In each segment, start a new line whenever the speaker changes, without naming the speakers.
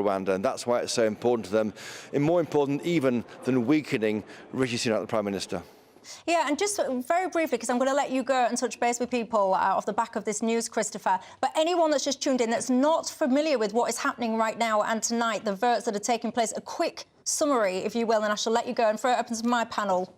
Rwanda, and that's why it's so important to them, and more important even than weakening Rishi Sunak, the Prime Minister.
Yeah, and just very briefly, because I'm going to let you go and touch base with people off the back of this news, Christopher, but anyone that's just tuned in that's not familiar with what is happening right now and tonight, the votes that are taking place, a quick summary, if you will, and I shall let you go and throw it open to my panel.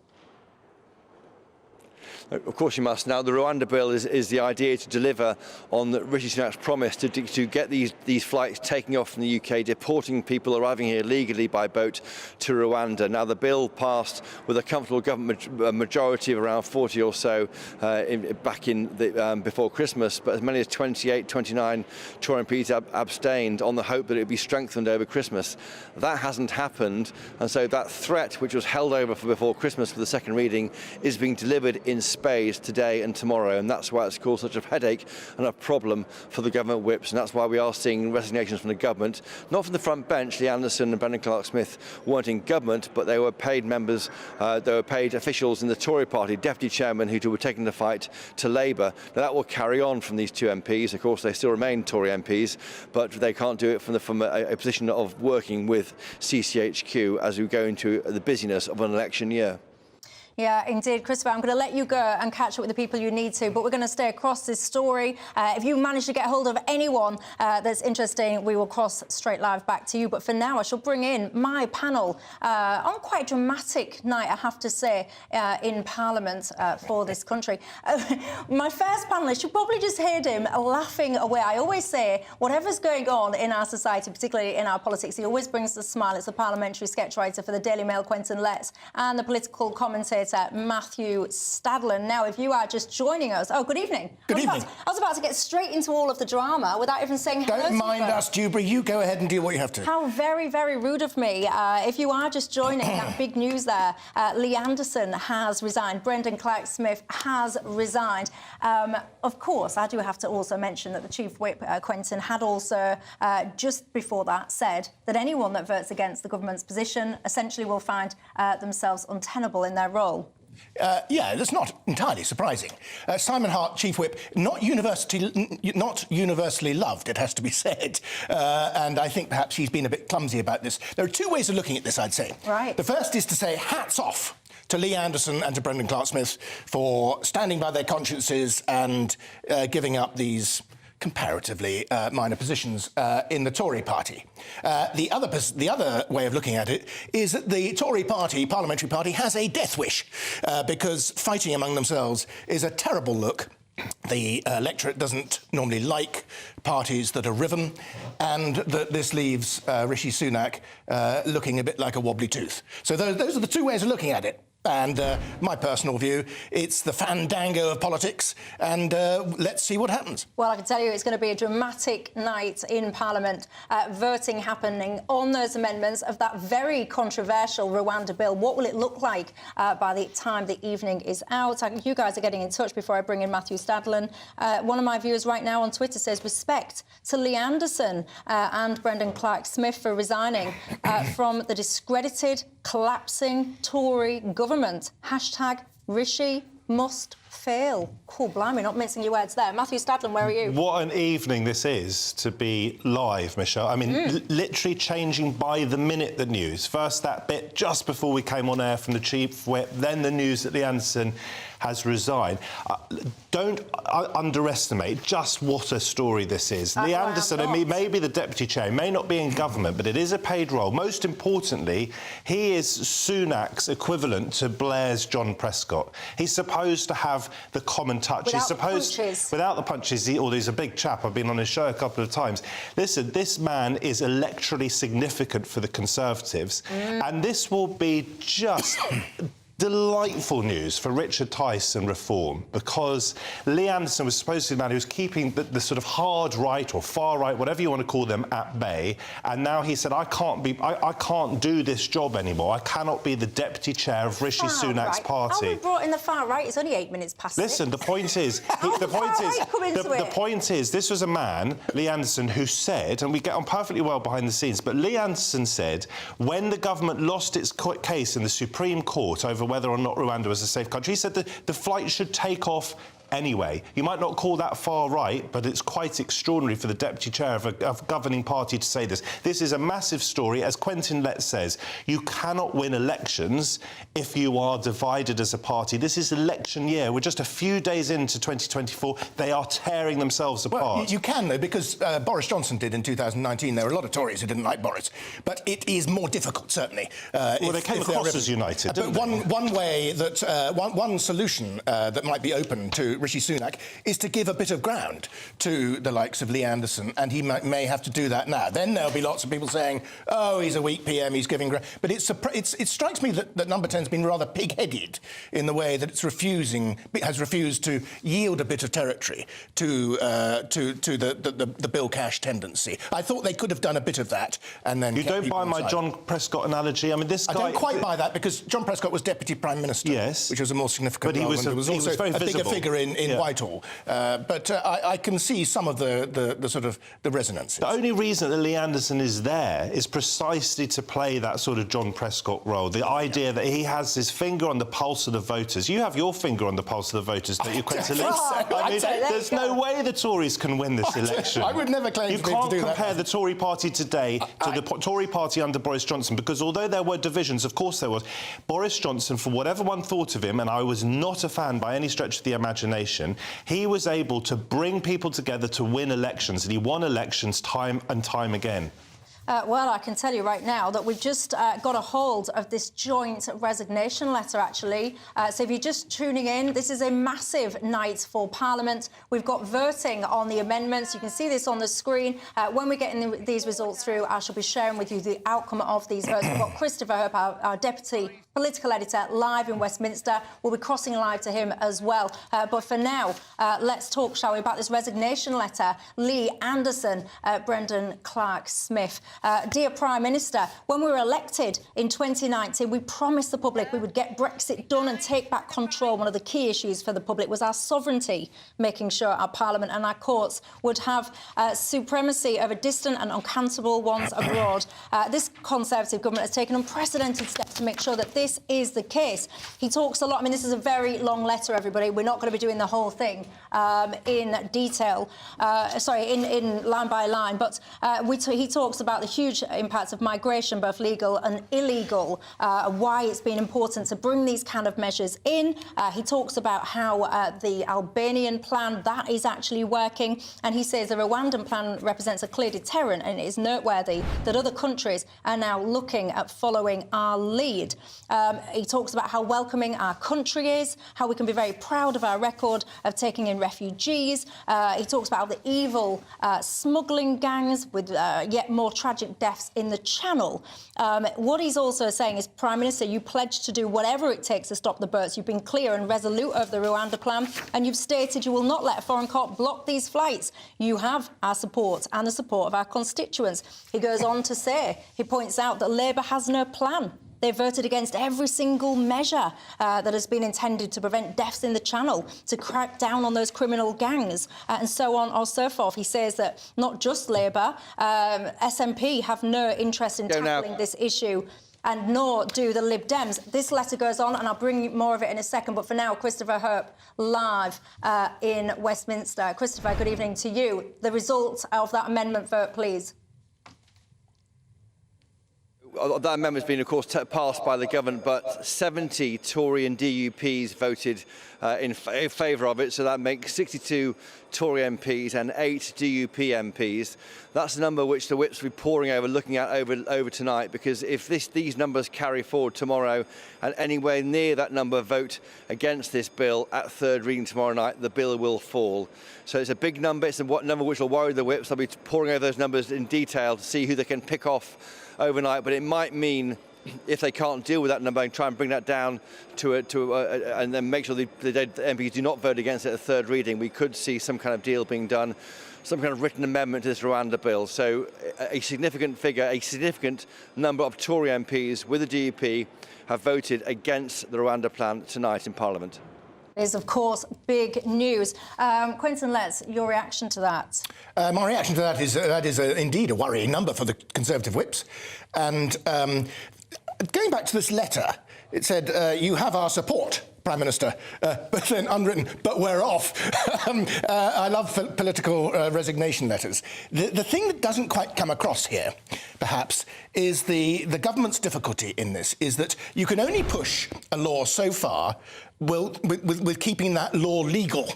Of course you must. Now, the Rwanda bill is the idea to deliver on Rishi Sunak's promise to get these flights taking off from the UK, deporting people arriving here legally by boat to Rwanda. Now, the bill passed with a comfortable government majority of around 40 or so before Christmas, but as many as 28, 29 Tory MPs abstained on the hope that it would be strengthened over Christmas. That hasn't happened, and so that threat, which was held over for before Christmas for the second reading, is being delivered in spades today and tomorrow, and that's why it's caused such a headache and a problem for the government whips, and that's why we are seeing resignations from the government, not from the front bench. Lee Anderson and Brendan Clark-Smith weren't in government, but they were paid members, they were paid officials in the Tory party, deputy chairman who were taking the fight to Labour. Now that will carry on from these two MPs. Of course, they still remain Tory MPs, but they can't do it from a position of working with CCHQ as we go into the busyness of an election year.
Yeah, indeed. Christopher, I'm going to let you go and catch up with the people you need to, but we're going to stay across this story. If you manage to get hold of anyone that's interesting, we will cross straight live back to you. But for now, I shall bring in my panel on quite a dramatic night, I have to say, in Parliament for this country. My first panellist, you probably just heard him laughing away. I always say, whatever's going on in our society, particularly in our politics, he always brings a smile. It's the parliamentary sketch writer for the Daily Mail, Quentin Letts, and the political commentator, Matthew Stadlen. Now, if you are just joining us... Oh, good evening.
Good evening.
I was about to get straight into all of the drama without even saying hello.
Don't mind us, Dewberry. You go ahead and do what you have to.
How very, very rude of me. If you are just joining, that big news there, Lee Anderson has resigned. Brendan Clark-Smith has resigned. Of course, I do have to also mention that the Chief Whip, Quentin, had also, just before that, said that anyone that votes against the government's position essentially will find themselves untenable in their role.
Yeah, that's not entirely surprising. Simon Hart, Chief Whip, not universally loved, it has to be said. And I think perhaps he's been a bit clumsy about this. There are two ways of looking at this, I'd say.
Right.
The first is to say hats off to Lee Anderson and to Brendan Clark-Smith for standing by their consciences and giving up these comparatively minor positions in the Tory party. The other way of looking at it is that the Tory party, Parliamentary party, has a death wish because fighting among themselves is a terrible look. The electorate doesn't normally like parties that are riven, and that this leaves Rishi Sunak looking a bit like a wobbly tooth. So those are the two ways of looking at it. And my personal view, it's the fandango of politics, and let's see what happens.
Well, I can tell you it's going to be a dramatic night in Parliament, voting happening on those amendments of that very controversial Rwanda bill. What will it look like by the time the evening is out? You guys are getting in touch before I bring in Matthew Stadlen. One of my viewers right now on Twitter says, respect to Lee Anderson and Brendan Clark-Smith for resigning from the discredited, collapsing Tory government. Hashtag Rishi must fail. Cool, blimey, not mincing your words there. Matthew Stadlen, where are you?
What an evening this is to be live, Michelle. I mean, literally changing by the minute, the news. First that bit just before we came on air from the Chief Whip, then the news that Lee Anderson has resigned. Don't underestimate just what a story this is. Lee Anderson, I mean, maybe the deputy chair, he may not be in government, but it is a paid role. Most importantly, he is Sunak's equivalent to Blair's John Prescott. He's supposed to have the common touch.
Without
he's supposed
the punches.
Without the punches, although he's a big chap. I've been on his show a couple of times. Listen, this man is electorally significant for the Conservatives, and this will be just delightful news for Richard Tice and reform, because Lee Anderson was supposed to be the man who was keeping the sort of hard right or far right, whatever you want to call them, at bay, and now he said, I can't do this job anymore. I cannot be the deputy chair of Rishi Sunak's party.
How we brought in the far right? It's only 8 minutes past.
Listen, the point is, the point is, this was a man, Lee Anderson, who said, and we get on perfectly well behind the scenes, but Lee Anderson said, when the government lost its case in the Supreme Court over whether or not Rwanda was a safe country, he said that the flight should take off anyway. You might not call that far right, but it's quite extraordinary for the deputy chair of a governing party to say this. This is a massive story. As Quentin Letts says, you cannot win elections if you are divided as a party. This is election year. We're just a few days into 2024. They are tearing themselves apart.
Well, you can, though, because Boris Johnson did in 2019. There were a lot of Tories who didn't like Boris. But it is more difficult, certainly.
Well, they came across as united, didn't they?
One way that... one solution that might be open to Rishi Sunak is to give a bit of ground to the likes of Lee Anderson, and he may have to do that now. Then there'll be lots of people saying, oh, he's a weak PM, he's giving ground. But it strikes me that Number 10's been rather pig-headed in the way that has refused to yield a bit of territory to the Bill Cash tendency. I thought they could have done a bit of that and then...
You don't buy my John Prescott analogy? I mean, this guy...
I don't quite buy that, because John Prescott was Deputy Prime Minister.
Yes.
Which was a more significant
but
role, and there was also
very
a bigger
visible.
figure in Whitehall. But I can see some of the sort of the resonances.
The only reason that Lee Anderson is there is precisely to play that sort of John Prescott role. The idea that he has his finger on the pulse of the voters. You have your finger on the pulse of the voters, don't you, Quentin Letts? I mean, there's no way the Tories can win this election.
I would never claim to do that.
You can't compare the Tory party today to the Tory party under Boris Johnson, because although there were divisions, of course there was, Boris Johnson, for whatever one thought of him, and I was not a fan by any stretch of the imagination, he was able to bring people together to win elections, and he won elections time and time again.
Well, I can tell you right now that we've just got a hold of this joint resignation letter, actually. So if you're just tuning in, this is a massive night for Parliament. We've got voting on the amendments. You can see this on the screen. When we're getting these results through, I shall be sharing with you the outcome of these votes. We've got Christopher Hope, our deputy political editor, live in Westminster. We'll be crossing live to him as well. But for now, let's talk, shall we, about this resignation letter. Lee Anderson, Brendan Clark-Smith. Dear Prime Minister, when we were elected in 2019, we promised the public we would get Brexit done and take back control. One of the key issues for the public was our sovereignty, making sure our Parliament and our courts would have supremacy over distant and uncountable ones abroad. This Conservative government has taken unprecedented steps to make sure that this is the case. He talks a lot. I mean, this is a very long letter, everybody. We're not going to be doing the whole thing in detail, in line by line, but he talks about the huge impacts of migration, both legal and illegal, why it's been important to bring these kind of measures in. He talks about how the Albanian plan, that is actually working, and he says the Rwandan plan represents a clear deterrent, and it is noteworthy that other countries are now looking at following our lead. He talks about how welcoming our country is, how we can be very proud of our record of taking in refugees. He talks about the evil smuggling gangs with yet more tragic deaths in the Channel. What he's also saying is, Prime Minister, you pledged to do whatever it takes to stop the boats. You've been clear and resolute over the Rwanda plan, and you've stated you will not let a foreign court block these flights. You have our support and the support of our constituents. He goes on to say, he points out that Labour has no plan. They voted against every single measure that has been intended to prevent deaths in the Channel, to crack down on those criminal gangs, and so on or so forth. He says that not just Labour, SNP have no interest in tackling this issue, and nor do the Lib Dems. This letter goes on, and I'll bring you more of it in a second. But for now, Christopher Hope, live in Westminster. Christopher, good evening to you. The result of that amendment vote, please.
That amendment has been, of course, passed by the government, but 70 Tory and DUPs voted in favour of it, so that makes 62 Tory MPs and 8 DUP MPs. That's the number which the whips will be poring over, looking at over tonight, because if these numbers carry forward tomorrow and anywhere near that number vote against this bill at third reading tomorrow night, the bill will fall. So it's a big number. It's a number which will worry the whips. They'll be poring over those numbers in detail to see who they can pick off overnight, but it might mean, if they can't deal with that number and try and bring that down and then make sure the MPs do not vote against it at third reading, we could see some kind of deal being done, some kind of written amendment to this Rwanda bill. So a significant figure, a significant number of Tory MPs with the DUP have voted against the Rwanda plan tonight in Parliament.
Is, of course, big news. Quentin Letts, your reaction to that?
My reaction to that is indeed a worrying number for the Conservative whips. And going back to this letter, it said, you have our support, Prime Minister, but then unwritten, but we're off. I love political resignation letters. The thing that doesn't quite come across here, perhaps, is the government's difficulty in this, is that you can only push a law so far with keeping that law legal.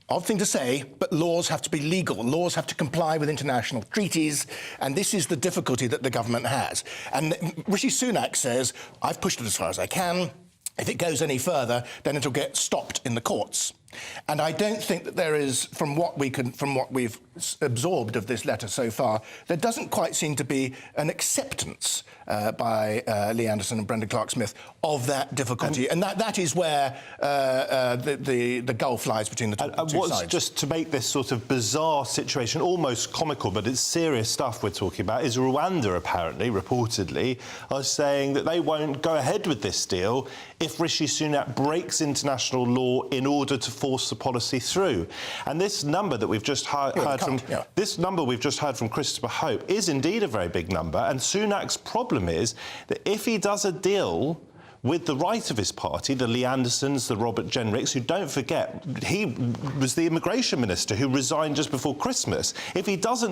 Odd thing to say, but laws have to be legal. Laws have to comply with international treaties, and this is the difficulty that the government has. And Rishi Sunak says, I've pushed it as far as I can. If it goes any further, then it'll get stopped in the courts. And I don't think that there is, from what we've absorbed of this letter so far, there doesn't quite seem to be an acceptance by Lee Anderson and Brendan Clark-Smith of that difficulty, and that is where the gulf lies between the two sides.
Just to make this sort of bizarre situation almost comical, but it's serious stuff we're talking about, is Rwanda apparently, reportedly, are saying that they won't go ahead with this deal if Rishi Sunak breaks international law in order to force the policy through. And this number that we've just heard from Christopher Hope is indeed a very big number, and Sunak's problem is that if he does a deal with the right of his party, the Lee Andersons, the Robert Jenricks, who, don't forget, he was the immigration minister who resigned just before Christmas. If he does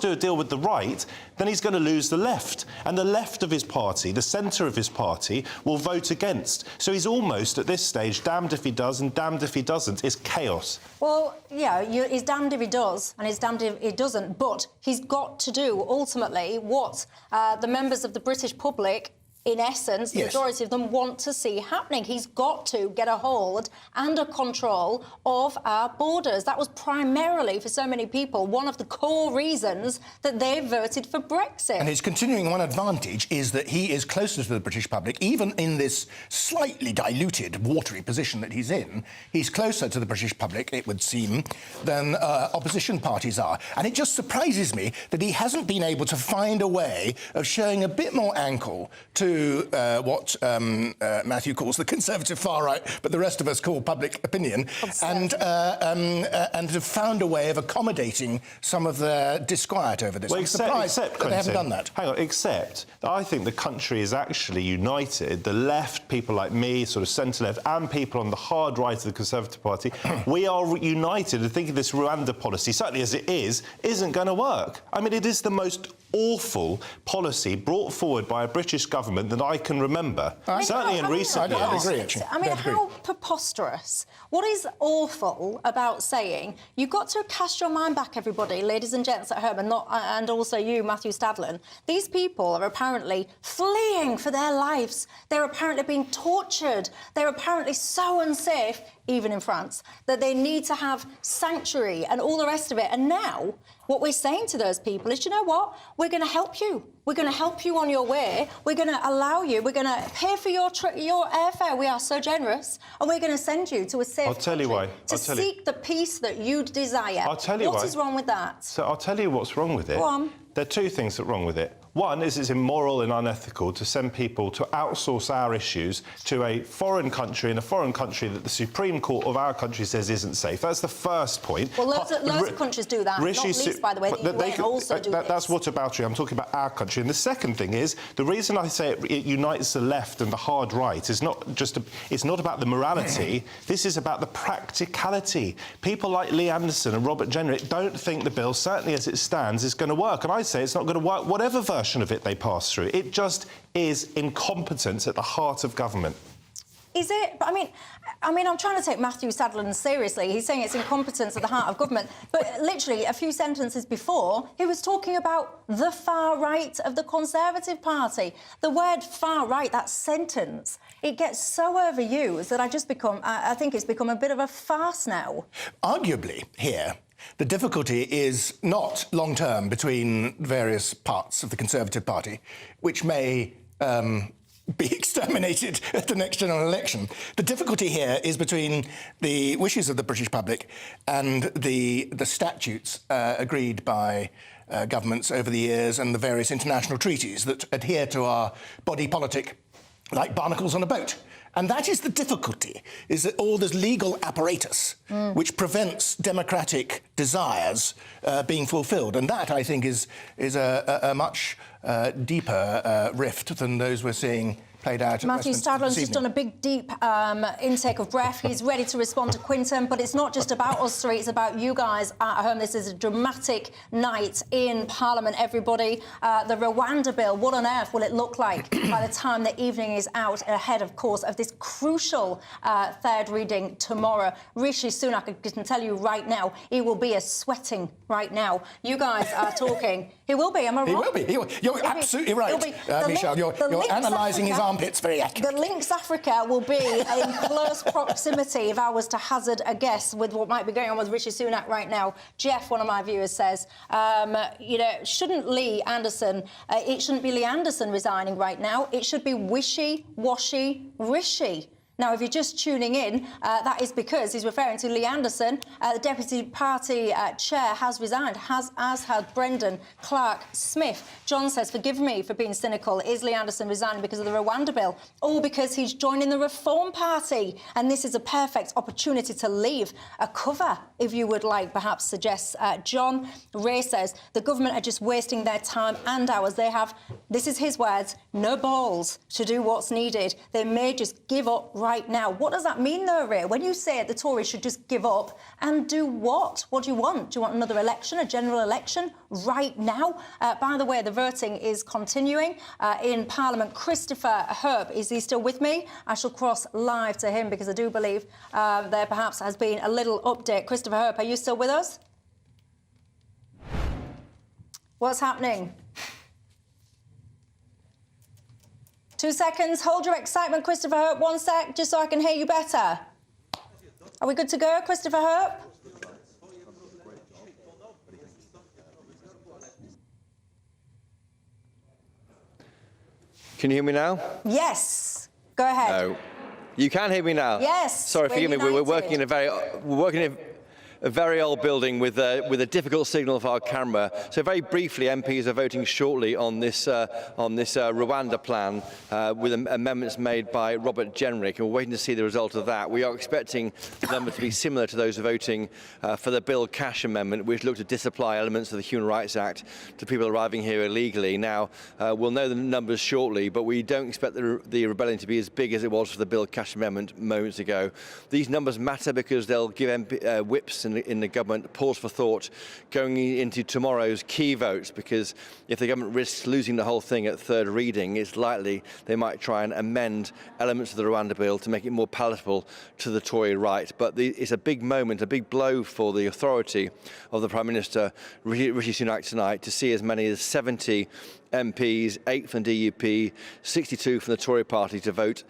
do a deal with the right, then he's going to lose the left. And the left of his party, the centre of his party, will vote against. So he's almost, at this stage, damned if he does and damned if he doesn't. It's chaos.
Well, yeah, he's damned if he does and he's damned if he doesn't, but he's got to do, ultimately, what the members of the British public, in essence, the majority of them want to see happening. He's got to get a hold and a control of our borders. That was primarily, for so many people, one of the core reasons that they voted for Brexit.
And his continuing one advantage is that he is closer to the British public, even in this slightly diluted, watery position that he's in. He's closer to the British public, it would seem, than opposition parties are. And it just surprises me that he hasn't been able to find a way of showing a bit more ankle to what Matthew calls the conservative far right, but the rest of us call public opinion, and have found a way of accommodating some of their disquiet over this.
Well,
I'm surprised that they haven't done that.
Hang on, except I think the country is actually united. The left, people like me, sort of centre-left, and people on the hard right of the Conservative Party, we are united in thinking this Rwanda policy, certainly as it is, isn't going to work. I mean, it is the most awful policy brought forward by a British government that I can remember, certainly in recent years.
I agree, actually.
I mean, how preposterous. What is awful about saying, you've got to cast your mind back, everybody, ladies and gents at home, and also you, Matthew Stavlin. These people are apparently fleeing for their lives. They're apparently being tortured. They're apparently so unsafe, even in France, that they need to have sanctuary and all the rest of it. And now, what we're saying to those people is, you know what? We're going to help you. We're going to help you on your way. We're going to allow you. We're going to pay for your airfare. We are so generous. And we're going to send you to a safe country to seek the peace that you desire.
I'll tell you why.
What is wrong with that?
So I'll tell you what's wrong with it.
Go on.
There are two things that are wrong with it. One is it's immoral and unethical to send people to outsource our issues to a foreign country, in a foreign country that the Supreme Court of our country says isn't safe. That's the first point.
Well, loads of countries do that, not least, by the way, the UN also do this.
That's whataboutery. I'm talking about our country. And the second thing is, the reason I say it unites the left and the hard right is it's not about the morality. This is about the practicality. People like Lee Anderson and Robert Jenrick don't think the bill, certainly as it stands, is going to work. And I say it's not going to work, whatever version of it they pass through. It just is incompetence at the heart of government.
Is it? But I mean, I'm trying to take Matthew Sadler's seriously. He's saying it's incompetence at the heart of government. But literally, a few sentences before, he was talking about the far right of the Conservative Party. The word far right, that sentence, it gets so overused that I think it's become a bit of a farce now.
Arguably, here, the difficulty is not long-term between various parts of the Conservative Party, which may be exterminated at the next general election. The difficulty here is between the wishes of the British public and the statutes agreed by governments over the years and the various international treaties that adhere to our body politic like barnacles on a boat. And that is the difficulty, is that all this legal apparatus which prevents democratic desires being fulfilled. And that, I think, is a much deeper rift than those we're seing played out.
Matthew Stadler's just done a big, deep intake of breath. He's ready to respond to Quinton, but it's not just about us three, it's about you guys at home. This is a dramatic night in Parliament, everybody. The Rwanda bill, what on earth will it look like by the time the evening is out, ahead, of course, of this crucial third reading tomorrow? Rishi Sunak, I can tell you right now, he will be sweating right now. You guys are talking. He will be, am I wrong?
He will be. You're absolutely right, Michelle. You're analysing his armpits very accurately.
The Lynx Africa will be in close proximity, if I was to hazard a guess, with what might be going on with Rishi Sunak right now. Jeff, one of my viewers, says, you know, shouldn't Lee Anderson, it shouldn't be Lee Anderson resigning right now. It should be wishy-washy Rishi. Now, if you're just tuning in, that is because he's referring to Lee Anderson. The Deputy Party Chair has resigned, as had Brendan Clark-Smith. John says, forgive me for being cynical. Is Lee Anderson resigning because of the Rwanda bill? Or because he's joining the Reform Party? And this is a perfect opportunity to leave a cover, if you would like, perhaps, suggests John. Ray says, the government are just wasting their time and ours. They have, this is his words, no balls to do what's needed. They may just give up right now. What does that mean, though, Ray? When you say the Tories should just give up and do what? What do you want? Do you want another election, a general election, right now? By the way, the voting is continuing in Parliament. Christopher Herb, is he still with me? I shall cross live to him because I do believe there perhaps has been a little update. Christopher Herb, are you still with us? What's happening? 2 seconds. Hold your excitement, Christopher Herb. 1 sec, just so I can hear you better. Are we good to go, Christopher Herb?
Can you hear me now?
Yes. Go ahead.
No. You can hear me now?
Yes.
Sorry, forgive me. We're working in a very old building with a difficult signal for our camera. So very briefly, MPs are voting shortly on this Rwanda plan with amendments made by Robert Jenrick, and we're waiting to see the result of that. We are expecting the number to be similar to those voting for the Bill Cash amendment, which looked to disapply elements of the Human Rights Act to people arriving here illegally. Now, we'll know the numbers shortly, but we don't expect the rebellion to be as big as it was for the Bill Cash amendment moments ago. These numbers matter because they'll give whips in the government pause for thought going into tomorrow's key votes, because if the government risks losing the whole thing at third reading, it's likely they might try and amend elements of the Rwanda bill to make it more palatable to the Tory right. But it's a big moment, a big blow for the authority of the Prime Minister, Rishi Sunak, tonight, to see as many as 70 MPs, 8 from DUP, 62 from the Tory party to vote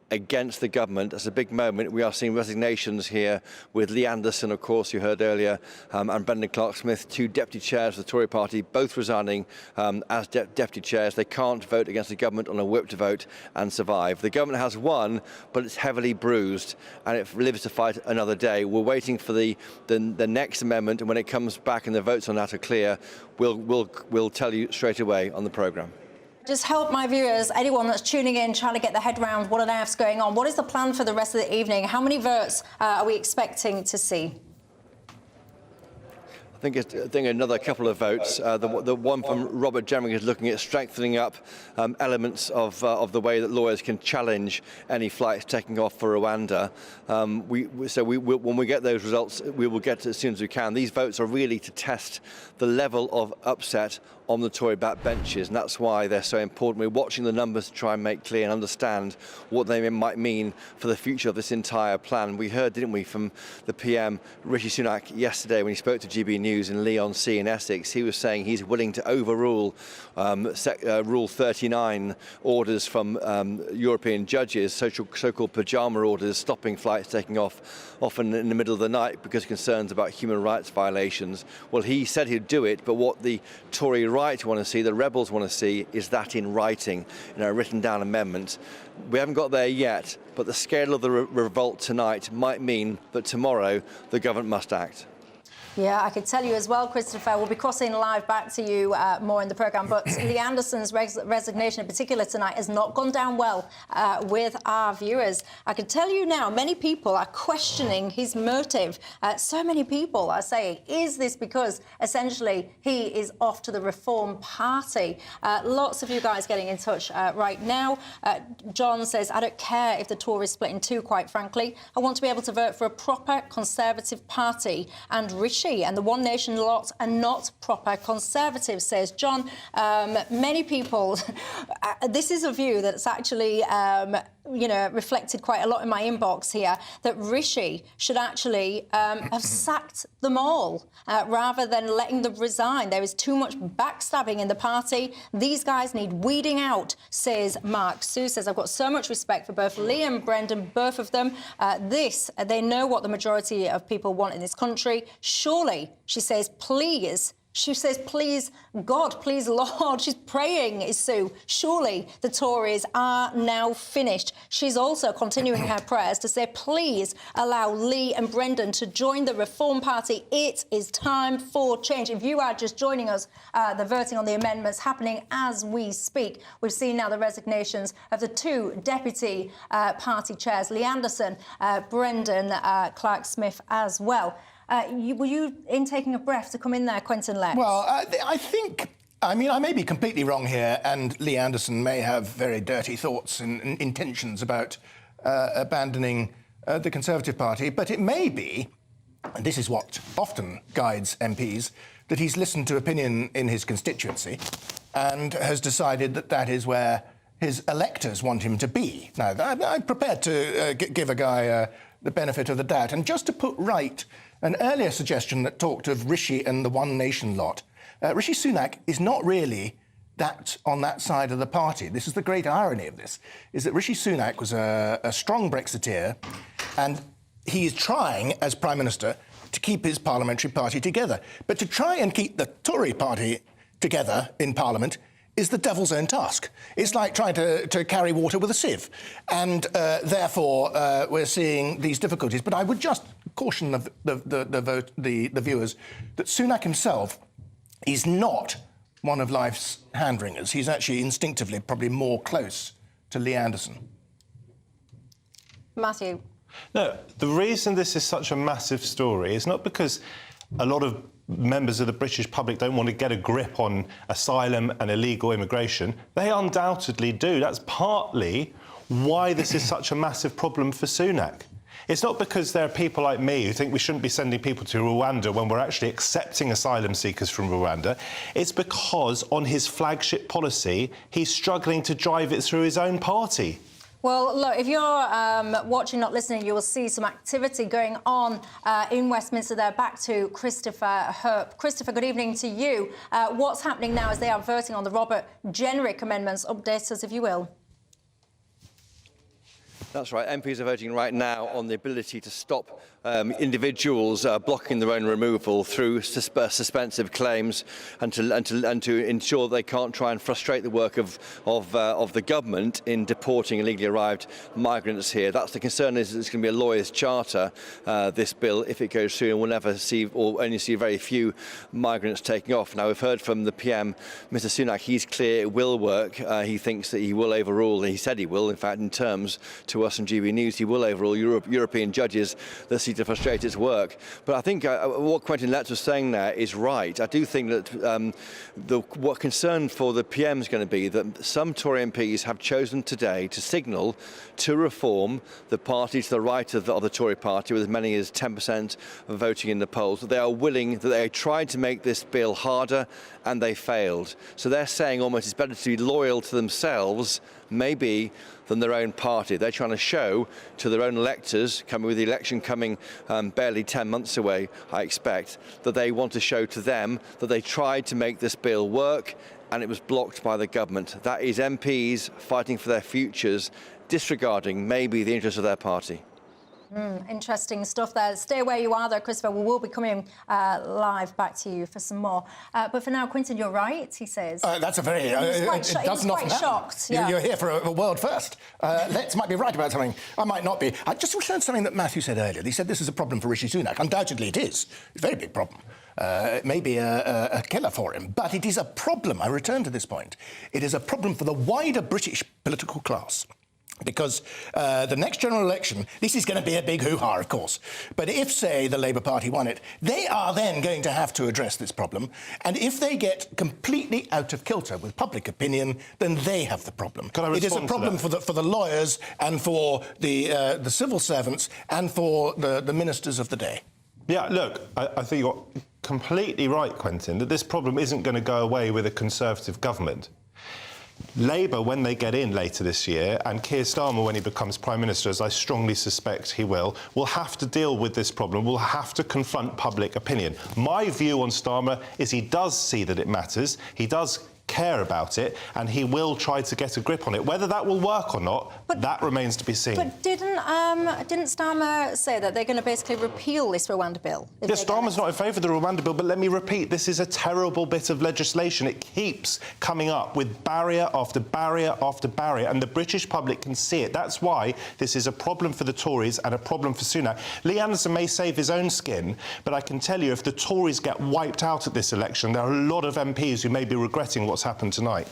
against the government. That's a big moment. We are seeing resignations here with Lee Anderson, of course, you heard earlier, and Brendan Clark-Smith, 2 deputy chairs of the Tory party, both resigning as deputy chairs. They can't vote against the government on a whip to vote and survive. The government has won, but it's heavily bruised, and it lives to fight another day. We're waiting for the next amendment, and when it comes back and the votes on that are clear, we'll tell you straight away on the programme.
Just help my viewers, anyone that's tuning in, trying to get their head around what on earth's going on. What is the plan for the rest of the evening? How many votes are we expecting to see?
I think another couple of votes. The one from Robert Jenrick is looking at strengthening up elements of the way that lawyers can challenge any flights taking off for Rwanda. When we get those results, we will get as soon as we can. These votes are really to test the level of upset on the Tory backbenches, and that's why they're so important. We're watching the numbers to try and make clear and understand what they might mean for the future of this entire plan. We heard, didn't we, from the PM, Rishi Sunak, yesterday when he spoke to GBNews in Leigh-on-Sea in Essex. He was saying he's willing to overrule Rule 39 orders from European judges, so-called pyjama orders, stopping flights taking off often in the middle of the night because of concerns about human rights violations. Well, he said he'd do it, but what the Tory right want to see, the rebels want to see, is that in writing, in a written down amendment. We haven't got there yet, but the scale of the revolt tonight might mean that tomorrow the government must act.
Yeah, I could tell you as well, Christopher, we'll be crossing live back to you more in the programme, but Lee Anderson's resignation in particular tonight has not gone down well with our viewers. I can tell you now, many people are questioning his motive. So many people are saying, is this because essentially he is off to the Reform Party? Lots of you guys getting in touch right now. John says, I don't care if the Tories split in two, quite frankly. I want to be able to vote for a proper Conservative party, and Rishi and the One Nation lot are not proper Conservatives, says John. Many people, this is a view that's actually, reflected quite a lot in my inbox here, that Rishi should actually have sacked them all rather than letting them resign. There is too much backstabbing in the party. These guys need weeding out, says Mark. Sue says, I've got so much respect for both Lee and Brendan, both of them. They know what the majority of people want in this country. Surely, she says, please. She says, please, God, please, Lord. She's praying, is Sue. Surely the Tories are now finished. She's also continuing her prayers to say, please allow Lee and Brendan to join the Reform Party. It is time for change. If you are just joining us, the voting on the amendments happening as we speak. We've seen now the resignations of the two deputy party chairs, Lee Anderson, Brendan Clark-Smith as well. Were you in taking a breath to come in there, Quentin Lex?
Well, I may be completely wrong here, and Lee Anderson may have very dirty thoughts and intentions about abandoning the Conservative Party, but it may be, and this is what often guides MPs, that he's listened to opinion in his constituency and has decided that that is where his electors want him to be. Now, I'm prepared to give a guy the benefit of the doubt. And just to put right an earlier suggestion that talked of Rishi and the One Nation lot, Rishi Sunak is not really on that side of the party. This is the great irony of this, is that Rishi Sunak was a strong Brexiteer, and he is trying, as Prime Minister, to keep his parliamentary party together. But to try and keep the Tory party together in Parliament is the devil's own task. It's like trying to carry water with a sieve. And therefore, we're seeing these difficulties. But I would just caution the viewers that Sunak himself is not one of life's hand-wringers. He's actually instinctively probably more close to Lee Anderson.
Matthew.
No, the reason this is such a massive story is not because a lot of members of the British public don't want to get a grip on asylum and illegal immigration. They undoubtedly do. That's partly why this is such a massive problem for Sunak. It's not because there are people like me who think we shouldn't be sending people to Rwanda when we're actually accepting asylum seekers from Rwanda. It's because on his flagship policy, he's struggling to drive it through his own party.
Well, look, if you're watching, not listening, you will see some activity going on in Westminster there. Back to Christopher Herp. Christopher, good evening to you. What's happening now as they are voting on the Robert Jenrick amendments? Update us, if you will.
That's right. MPs are voting right now on the ability to stop individuals blocking their own removal through suspensive claims, and to ensure they can't try and frustrate the work of the government in deporting illegally arrived migrants here. That's the concern. Is it's going to be a lawyer's charter, this bill, if it goes through, and we'll never see, or only see very few migrants taking off. Now, we've heard from the PM, Mr. Sunak. He's clear it will work. He thinks that he will overrule, and he said he will, in fact, in terms to us on GBNews, he will overrule European judges that seek to frustrate its work. But I think what Quentin Letts was saying there is right. I do think that what concern for the PM is going to be that some Tory MPs have chosen today to signal to reform the party to the right of the Tory party, with as many as 10% of voting in the polls, that they are willing, that they tried to make this bill harder and they failed. So they're saying almost it's better to be loyal to themselves, maybe, than their own party. They're trying to show to their own electors, with the election coming barely 10 months away, I expect, that they want to show to them that they tried to make this bill work and it was blocked by the government. That is MPs fighting for their futures, disregarding maybe the interests of their party.
Interesting stuff there. Stay where you are, though, Christopher. We will be coming live back to you for some more. But for now, Quintin, you're right, he says.
That's a very...
He was quite shocked. Yeah.
You're here for a world first. Let's might be right about something. I might not be. I just returned something that Matthew said earlier. He said this is a problem for Rishi Sunak. Undoubtedly it is. It's a very big problem. It may be a killer for him, but it is a problem. I return to this point. It is a problem for the wider British political class. Because the next general election, this is going to be a big hoo-ha, of course. But if, say, the Labour Party won it, they are then going to have to address this problem. And if they get completely out of kilter with public opinion, then they have the problem. It is a problem for the lawyers and for the civil servants and for the ministers of the day.
Yeah, look, I think you're completely right, Quintin, that this problem isn't going to go away with a Conservative government. Labour, when they get in later this year, and Keir Starmer, when he becomes Prime Minister, as I strongly suspect he will have to deal with this problem, will have to confront public opinion. My view on Starmer is he does see that it matters, he does care about it, and he will try to get a grip on it. Whether that will work or not, that remains to be seen.
But didn't Starmer say that they're going to basically repeal this Rwanda bill?
Yes, Starmer's not in favour of the Rwanda bill, but let me repeat, this is a terrible bit of legislation. It keeps coming up with barrier after barrier after barrier, and the British public can see it. That's why this is a problem for the Tories and a problem for Sunak. Lee Anderson may save his own skin, but I can tell you, if the Tories get wiped out at this election, there are a lot of MPs who may be regretting what's happened tonight.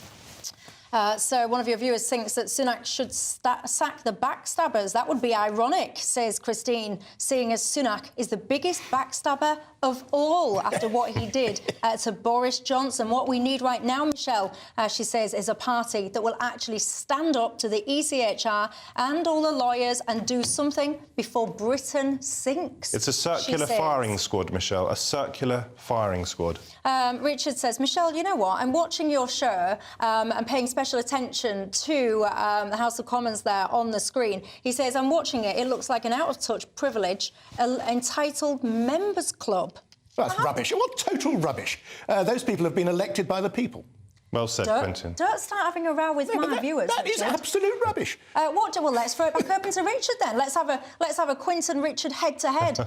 So one of your viewers thinks that Sunak should sack the backstabbers. That would be ironic, says Christine, seeing as Sunak is the biggest backstabber of all after what he did to Boris Johnson. What we need right now, Michelle, she says, is a party that will actually stand up to the ECHR and all the lawyers and do something before Britain sinks.
It's a circular firing squad, Michelle, a circular firing squad.
Richard says, Michelle, you know what? I'm watching your show and paying special attention to the House of Commons there on the screen. He says, I'm watching it. It looks like an out-of-touch privilege, entitled Members Club.
Well, that's rubbish. What total rubbish. Those people have been elected by the people.
Well said, Quintin.
Don't start having a row with my viewers.
That is absolute rubbish.
Well, let's throw it back open to Richard then. Let's have a Quintin Richard head-to-head.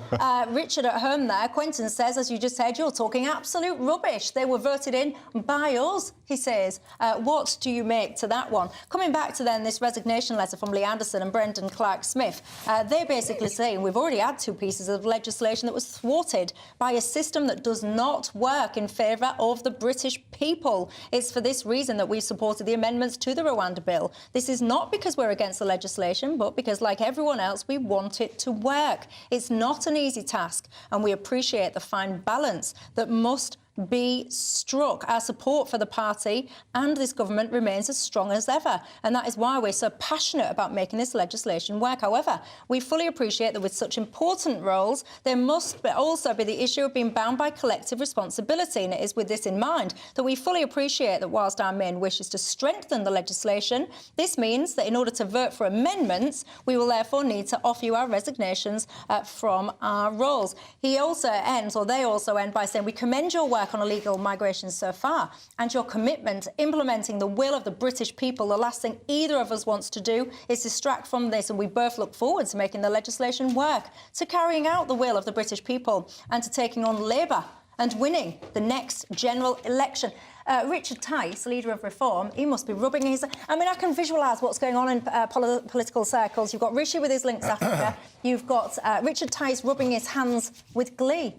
Richard at home there. Quintin says, as you just said, you're talking absolute rubbish. They were voted in by us, he says. What do you make to that one? Coming back to then this resignation letter from Lee Anderson and Brendan Clark-Smith, they're basically saying we've already had two pieces of legislation that was thwarted by a system that does not work in favour of the British people. It's for this reason that we supported the amendments to the Rwanda bill. This is not because we're against the legislation, but because, like everyone else, we want it to work. It's not an easy task, and we appreciate the fine balance that must be struck. Our support for the party and this government remains as strong as ever, and that is why we're so passionate about making this legislation work. However, we fully appreciate that with such important roles, there must also be the issue of being bound by collective responsibility, and it is with this in mind that we fully appreciate that whilst our main wish is to strengthen the legislation, this means that in order to vote for amendments, we will therefore need to offer you our resignations from our roles. He also ends, or they also end, by saying we commend your work on illegal migration so far and your commitment to implementing the will of the British people. The last thing either of us wants to do is distract from this, and we both look forward to making the legislation work, to carrying out the will of the British people and to taking on Labour and winning the next general election. Richard Tice, leader of Reform, he must be rubbing his... I mean, I can visualise what's going on in political circles. You've got Rishi with his links Africa. You've got Richard Tice rubbing his hands with glee.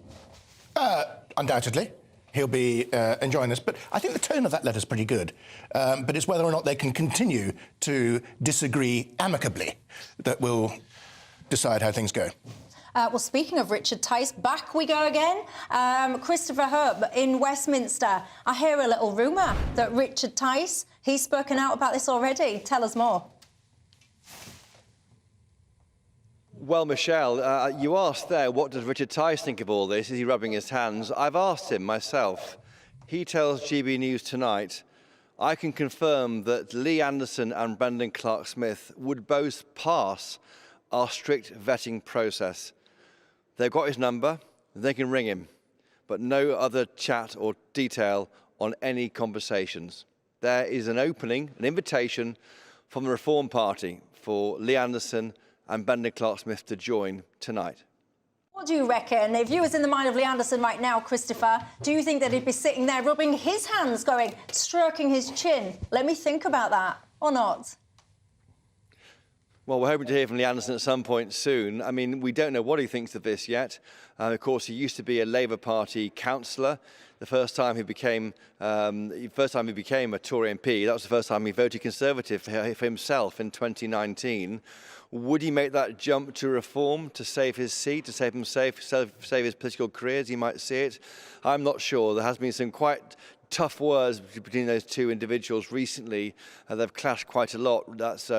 Undoubtedly. He'll be enjoying this. But I think the tone of that letter's pretty good. But it's whether or not they can continue to disagree amicably that will decide how things go.
Well, speaking of Richard Tice, back we go again. Christopher Hope in Westminster. I hear a little rumour that Richard Tice, he's spoken out about this already. Tell us more.
Well, Michelle, you asked there, what does Richard Tice think of all this? Is he rubbing his hands? I've asked him myself. He tells GBNews tonight, I can confirm that Lee Anderson and Brendan Clark-Smith would both pass our strict vetting process. They've got his number, they can ring him, but no other chat or detail on any conversations. There is an opening, an invitation from the Reform Party for Lee Anderson and Brendan Clark-Smith to join tonight.
What do you reckon? If you was in the mind of Lee Anderson right now, Christopher, do you think that he'd be sitting there rubbing his hands, going, stroking his chin? Let me think about that, or not?
Well, we're hoping to hear from Lee Anderson at some point soon. I mean, we don't know what he thinks of this yet. Of course, he used to be a Labour Party councillor. The first time he became a Tory MP, that was the first time he voted Conservative for himself in 2019. Would he make that jump to reform to save his seat, to save his political career, as he might see it? I'm not sure. There has been some quite tough words between those two individuals recently. They've clashed quite a lot. That's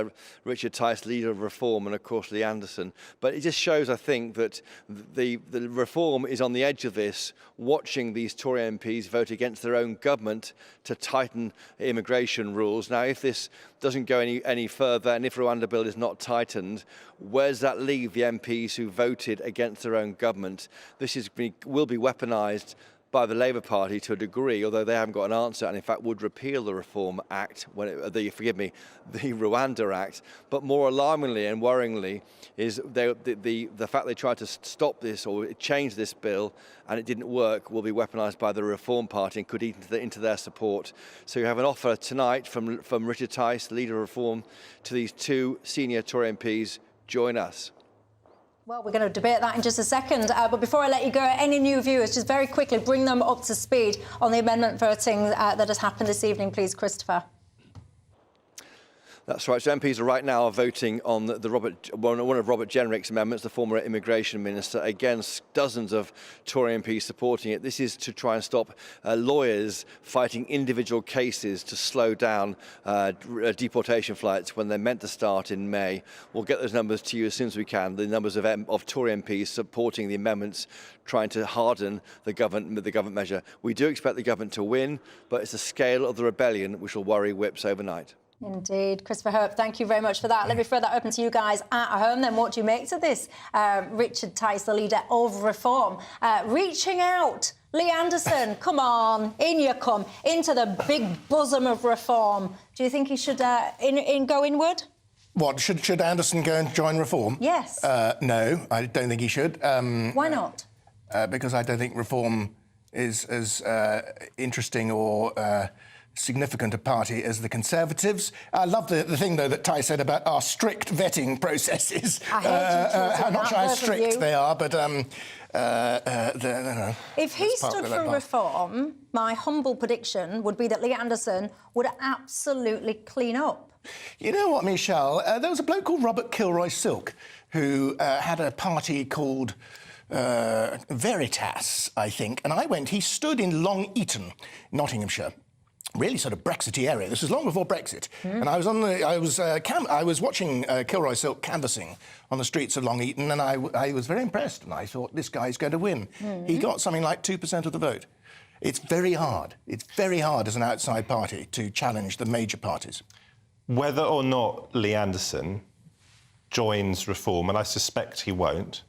Richard Tice, leader of Reform, and of course Lee Anderson. But it just shows, I think, that the Reform is on the edge of this, watching these Tory MPs vote against their own government to tighten immigration rules. Now, if this doesn't go any further, and if Rwanda bill is not tightened, where does that leave the MPs who voted against their own government? This will be weaponised by the Labour Party to a degree, although they haven't got an answer, and in fact would repeal the Reform Act, the Rwanda Act. But more alarmingly and worryingly is the fact they tried to stop this or change this bill and it didn't work will be weaponised by the Reform Party and could eat into their support. So you have an offer tonight from Richard Tice, leader of Reform, to these two senior Tory MPs, join us.
Well, we're going to debate that in just a second. But before I let you go, any new viewers, just very quickly bring them up to speed on the amendment voting that has happened this evening, please, Christopher.
That's right. So MPs right now are voting on one of Robert Jenrick's amendments, the former immigration minister, against dozens of Tory MPs supporting it. This is to try and stop lawyers fighting individual cases to slow down deportation flights when they're meant to start in May. We'll get those numbers to you as soon as we can. The numbers of Tory MPs supporting the amendments, trying to harden the government measure. We do expect the government to win, but it's the scale of the rebellion which will worry whips overnight.
Indeed. Christopher Hope, thank you very much for that. Let me throw that open to you guys at home then. What do you make to this? Richard Tice, the leader of Reform, reaching out. Lee Anderson, come on, in you come, into the big bosom of Reform. Do you think he should go inward?
What, should Anderson go and join Reform?
Yes.
No, I don't think he should.
Why not?
Because I don't think Reform is as interesting or significant a party as the Conservatives. I love the thing, though, that Ty said about our strict vetting processes. I'm not sure how strict they are, but
if he stood for Reform, my humble prediction would be that Lee Anderson would absolutely clean up.
You know what, Michelle? There was a bloke called Robert Kilroy Silk who had a party called Veritas, I think, and he stood in Long Eaton, Nottinghamshire. Really sort of Brexity area. This was long before Brexit, and I was watching Kilroy Silk canvassing on the streets of Long Eaton, and I was very impressed, and I thought this guy's going to win. He got something like 2% of the vote. It's very hard. It's very hard as an outside party to challenge the major parties.
Whether or not Lee Anderson joins Reform, and I suspect he won't,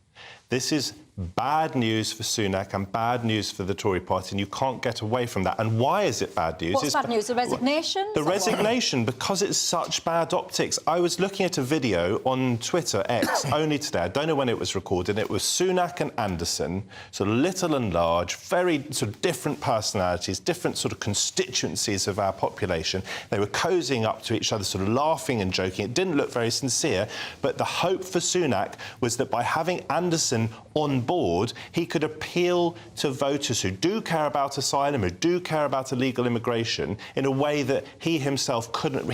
this is bad news for Sunak and bad news for the Tory party, and you can't get away from that. And why is it bad news?
What's bad news? The resignation?
The resignation, because it's such bad optics. I was looking at a video on Twitter, X, only today. I don't know when it was recorded. It was Sunak and Anderson, sort of little and large, very sort of different personalities, different sort of constituencies of our population. They were cozying up to each other, sort of laughing and joking. It didn't look very sincere, but the hope for Sunak was that by having Anderson on board, he could appeal to voters who do care about asylum, who do care about illegal immigration, in a way that he himself couldn't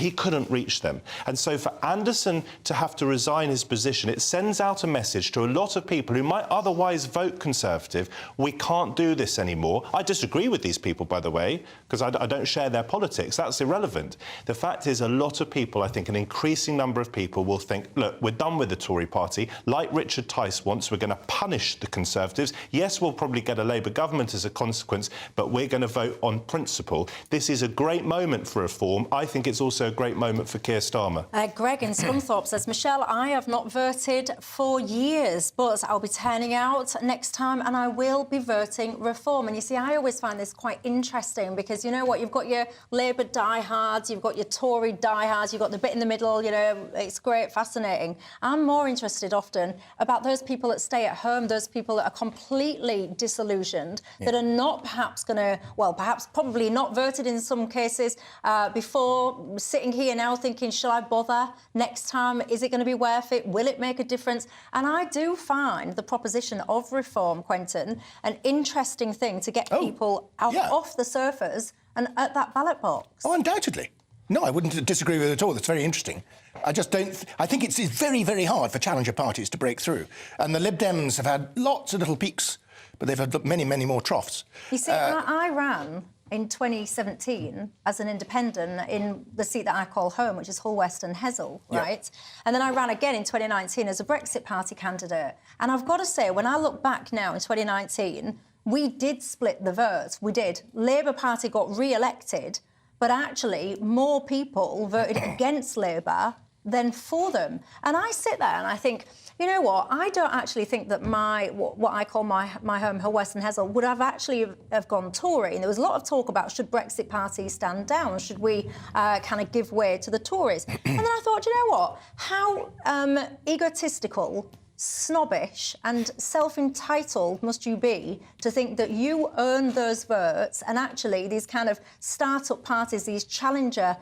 reach them. And so for Anderson to have to resign his position, it sends out a message to a lot of people who might otherwise vote Conservative: we can't do this anymore. I disagree with these people, by the way, because I don't share their politics. That's irrelevant. The fact is, a lot of people, I think an increasing number of people, will think, look, we're done with the Tory party. Like Richard Tice wants, we're going to punish the Conservatives. Yes, we'll probably get a Labour government as a consequence, but we're going to vote on principle. This is a great moment for reform. I think it's also a great moment for Keir Starmer.
Greg in Scunthorpe says, Michelle, I have not voted for years, but I'll be turning out next time and I will be voting reform. And you see, I always find this quite interesting because, you know what, you've got your Labour diehards, you've got your Tory diehards, you've got the bit in the middle, you know, it's great, fascinating. I'm more interested often about those people that stay at home, those people that are completely disillusioned, that are not perhaps going to, well, perhaps probably not voted in some cases before, sitting here now thinking, shall I bother next time? Is it going to be worth it? Will it make a difference? And I do find the proposition of reform, Quentin, an interesting thing to get people out off the sofas and at that ballot box.
Oh, undoubtedly. No, I wouldn't disagree with it at all. That's very interesting. I just don't... I think it's very, very hard for challenger parties to break through. And the Lib Dems have had lots of little peaks, but they've had many, many more troughs.
You see, I ran in 2017 as an independent in the seat that I call home, which is Hull West and Hessel, right? And then I ran again in 2019 as a Brexit Party candidate. And I've got to say, when I look back now in 2019, we did split the vote. We did. Labour Party got re-elected, but actually more people voted against Labour than for them. And I sit there and I think, you know what, I don't actually think that what I call my home, Hull West and Hessel, would have actually have gone Tory. And there was a lot of talk about should Brexit Party stand down, should we kind of give way to the Tories? And then I thought, you know what, how egotistical, snobbish and self-entitled must you be to think that you earn those votes, and actually these kind of start-up parties, these challenger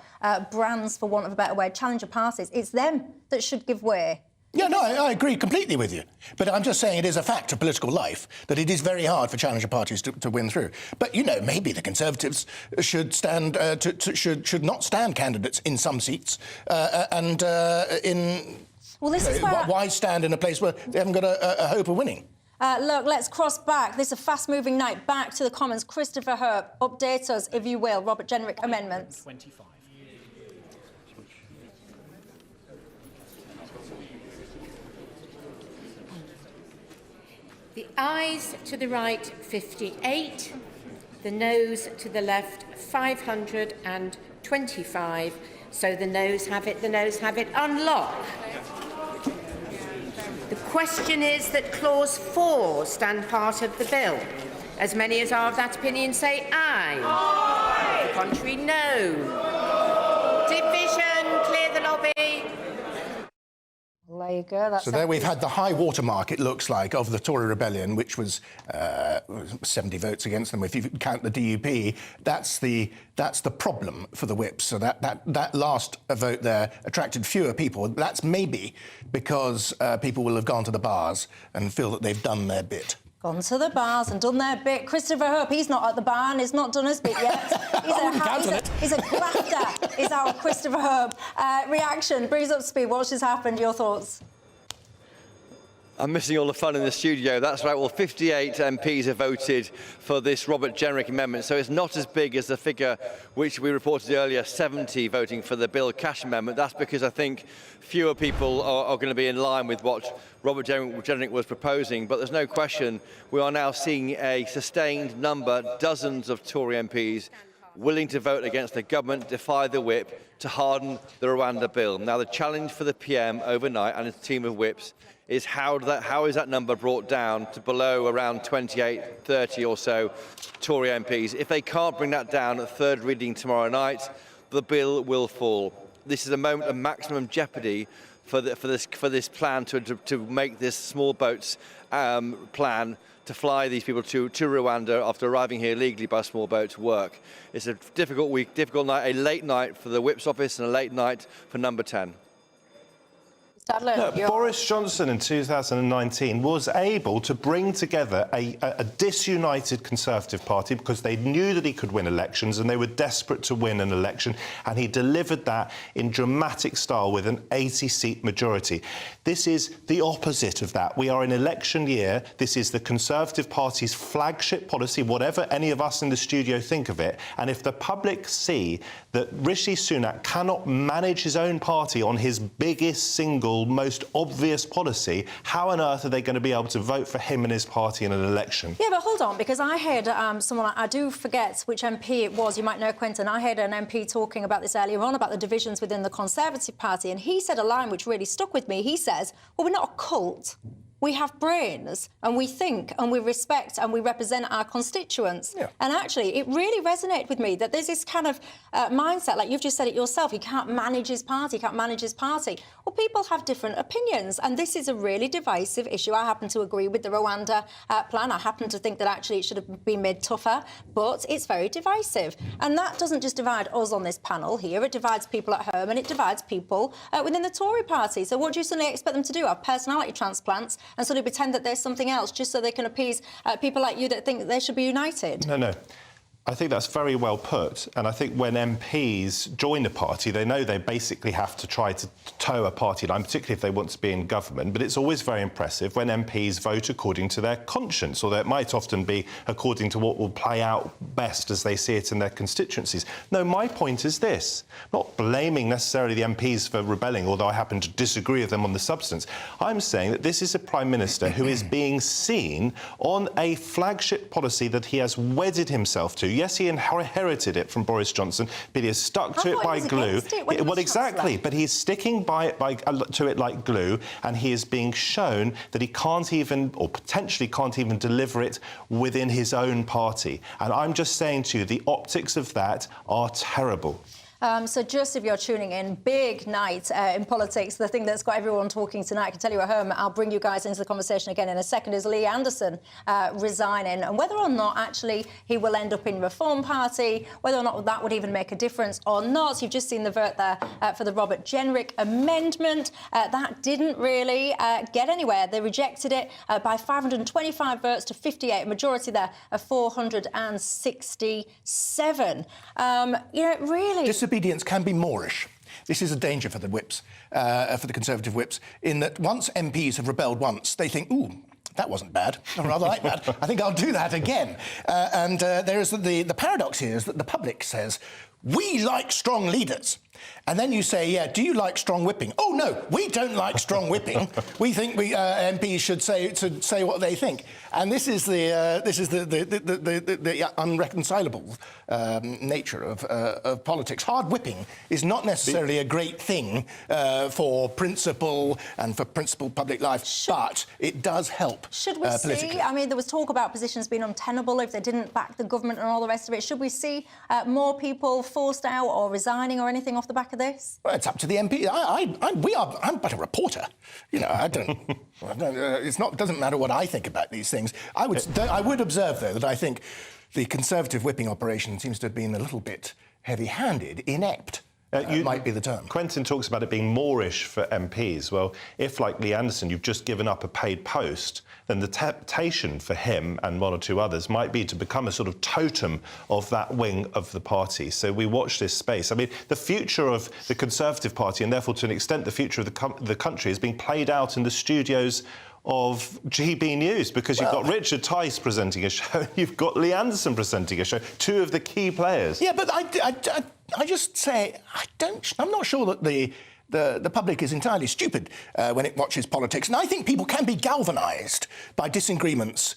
brands, for want of a better word, challenger parties, it's them that should give way.
Yeah, no, I agree completely with you. But I'm just saying it is a fact of political life that it is very hard for challenger parties to win through. But, you know, maybe the Conservatives should stand should not stand candidates in some seats
Well, this is where...
Why stand in a place where they haven't got a hope of winning?
Look, let's cross back. This is a fast-moving night. Back to the Commons. Christopher Herb, update us, if you will. Robert Jenrick amendments.
25.
The ayes to the right, 58. The noes to the left, 525. So the noes have it, the noes have it. Unlock. The question is that Clause 4 stand part of the bill. As many as are of that opinion say aye. Aye. The contrary, no. Division, clear the lobby.
There you go. That's
so there we've had the high watermark, it looks like, of the Tory rebellion, which was 70 votes against them. If you count the DUP, that's the problem for the whips. So that last vote there attracted fewer people. That's maybe because people will have gone to the bars and feel that they've done their bit.
Gone to the bars and done their bit. Christopher Hope, he's not at the bar and he's not done his bit yet. He's a grafter, is our Christopher Hope. Reaction, brings up to speed. What's just happened? Your thoughts?
I'm missing all the fun in the studio. That's right. Well, 58 MPs have voted for this Robert Jenrick amendment, so it's not as big as the figure which we reported earlier, 70 voting for the Bill Cash amendment. That's because I think fewer people are going to be in line with what Robert Jenrick was proposing. But there's no question we are now seeing a sustained number, dozens of Tory MPs willing to vote against the government, defy the whip, to harden the Rwanda bill. Now, the challenge for the PM overnight and his team of whips is how is that number brought down to below around 28, 30 or so Tory MPs. If they can't bring that down at third reading tomorrow night, the bill will fall. This is a moment of maximum jeopardy for this plan to make this small boats plan to fly these people to Rwanda after arriving here legally by small boats work. It's a difficult week, difficult night, a late night for the Whip's office and a late night for Number 10.
Boris Johnson in 2019 was able to bring together a disunited Conservative Party because they knew that he could win elections and they were desperate to win an election, and he delivered that in dramatic style with an 80-seat majority. This is the opposite of that. We are in election year. This is the Conservative Party's flagship policy, whatever any of us in the studio think of it. And if the public see that Rishi Sunak cannot manage his own party on his biggest single sensible, most obvious policy, how on earth are they going to be able to vote for him and his party in an election?
Yeah, but hold on, because I heard someone, I do forget which MP it was, you might know Quentin, I heard an MP talking about this earlier on, about the divisions within the Conservative Party, and he said a line which really stuck with me. He says, well, we're not a cult. We have brains and we think and we respect and we represent our constituents. Yeah. And actually, it really resonated with me that there's this kind of mindset, like you've just said it yourself, he can't manage his party, Well, people have different opinions, and this is a really divisive issue. I happen to agree with the Rwanda plan. I happen to think that actually it should have been made tougher, but it's very divisive. And that doesn't just divide us on this panel here, it divides people at home and it divides people within the Tory party. So what do you suddenly expect them to do? Have personality transplants and suddenly pretend that there's something else just so they can appease people like you that think that they should be united?
No. I think that's very well put, and I think when MPs join a party, they know they basically have to try to toe a party line, particularly if they want to be in government, but it's always very impressive when MPs vote according to their conscience, although it might often be according to what will play out best as they see it in their constituencies. No, my point is this, not blaming necessarily the MPs for rebelling, although I happen to disagree with them on the substance. I'm saying that this is a Prime Minister who is being seen on a flagship policy that he has wedded himself to. Yes, he inherited it from Boris Johnson, but he has stuck to it by glue. Well, exactly, but he's sticking to it like glue, and he is being shown that he can't even, or potentially can't even, deliver it within his own party. And I'm just saying to you, the optics of that are terrible.
So just if you're tuning in, big night in politics. The thing that's got everyone talking tonight, I can tell you at home, I'll bring you guys into the conversation again in a second, is Lee Anderson resigning, and whether or not actually he will end up in Reform Party, whether or not that would even make a difference or not. You've just seen the vote there for the Robert Jenrick amendment. That didn't really get anywhere. They rejected it by 525 votes to 58, a majority there of 467. Really...
Disobedience can be Moorish. This is a danger for the whips, for the Conservative whips, in that once MPs have rebelled once, they think, ooh, that wasn't bad. I rather like that. I think I'll do that again. And there is the paradox here is that the public says, we like strong leaders. And then you say, yeah, do you like strong whipping? Oh, no, we don't like strong whipping. We think MPs should say what they think. And this is the unreconcilable nature of politics. Hard whipping is not necessarily a great thing for principle and for principled public life, but it does help
Should we see, I mean, there was talk about positions being untenable if they didn't back the government and all the rest of it. Should we see more people forced out or resigning or anything off the back of this?
Well, it's up to the MP. I'm but a reporter. You know, I don't. It doesn't matter what I think about these things. I would observe, though, that I think the Conservative whipping operation seems to have been a little bit heavy-handed, inept. Might be the term.
Quentin talks about it being Moorish for MPs. Well, if, like Lee Anderson, you've just given up a paid post, then the temptation for him and one or two others might be to become a sort of totem of that wing of the party. So we watch this space. I mean, the future of the Conservative Party, and therefore, to an extent, the future of the country, is being played out in the studios of GBNews, because you've got Richard Tice presenting a show, you've got Lee Anderson presenting a show, two of the key players.
Yeah, but I just say, I'm not sure that the public is entirely stupid when it watches politics. And I think people can be galvanised by disagreements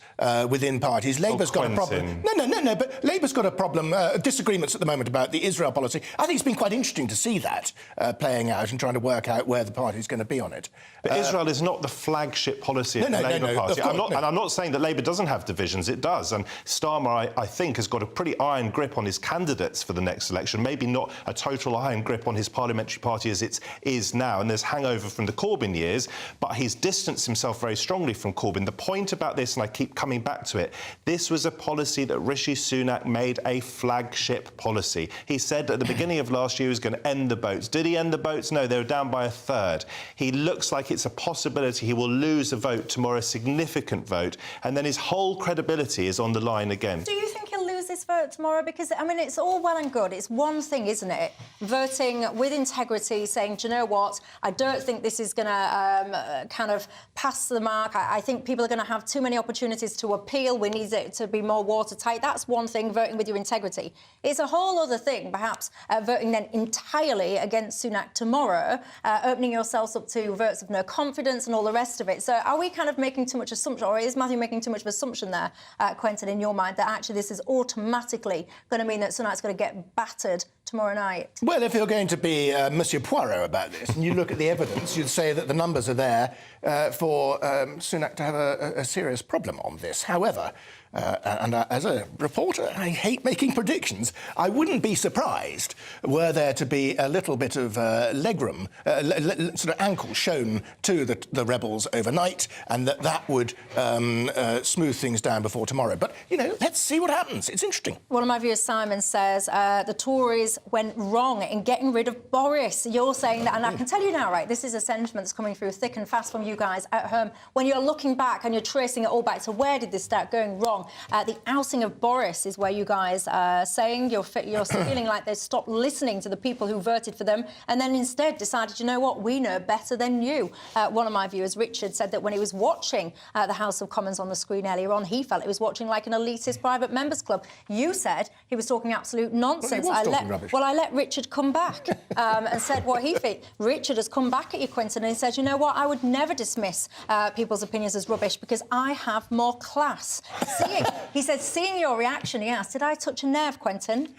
within parties. Labour's got a problem. No, but Labour's got a problem, disagreements at the moment about the Israel policy. I think it's been quite interesting to see that playing out and trying to work out where the party's going to be on it.
But Israel is not the flagship policy of the Labour Party. And I'm not saying that Labour doesn't have divisions, it does. And Starmer, I think, has got a pretty iron grip on his candidates for the next election, maybe not a total iron grip on his parliamentary party as it is now, and there's hangover from the Corbyn years, but he's distanced himself very strongly from Corbyn. The point about this, and I keep coming back to it, this was a policy that Rishi Sunak made a flagship policy. He said at the beginning of last year he was going to end the boats. Did he end the boats? No, they were down by a third. He looks like it's a possibility he will lose a vote tomorrow, a significant vote, and then his whole credibility is on the line again.
Do you think he'll lose this this vote tomorrow? Because, I mean, it's all well and good. It's one thing, isn't it? Voting with integrity, saying, do you know what? I don't think this is going to kind of pass the mark. I think people are going to have too many opportunities to appeal. We need it to be more watertight. That's one thing, voting with your integrity. It's a whole other thing, perhaps, voting then entirely against Sunak tomorrow, opening yourselves up to votes of no confidence and all the rest of it. So are we kind of making too much assumption, or is Matthew making too much of assumption there, Quentin, in your mind, that actually this is automatically going to mean that Sunak's going to get battered tomorrow night?
Well, if you're going to be Monsieur Poirot about this, and you look at the evidence, you'd say that the numbers are there for Sunak to have a serious problem on this. However, as a reporter, I hate making predictions. I wouldn't be surprised were there to be a little bit of legroom, sort of ankle shown to the rebels overnight, and that would smooth things down before tomorrow. But, you know, let's see what happens. It's interesting.
One of my viewers, Simon, says the Tories went wrong in getting rid of Boris. You're saying that, and I can tell you now, right, this is a sentiment that's coming through thick and fast from you guys at home. When you're looking back and you're tracing it all back to where did this start going wrong, the outing of Boris is where you guys are saying you're feeling like they stopped listening to the people who voted for them and then instead decided, you know what, we know better than you. One of my viewers, Richard, said that when he was watching the House of Commons on the screen earlier on, he felt he was watching like an elitist private members club. You said he was talking absolute nonsense.
Well, he was talking rubbish.
Well, I let Richard come back and said what he thinks. Richard has come back at you, Quentin, and he said, you know what, I would never dismiss people's opinions as rubbish because I have more class. He said, seeing your reaction, he asked, did I touch a nerve, Quentin?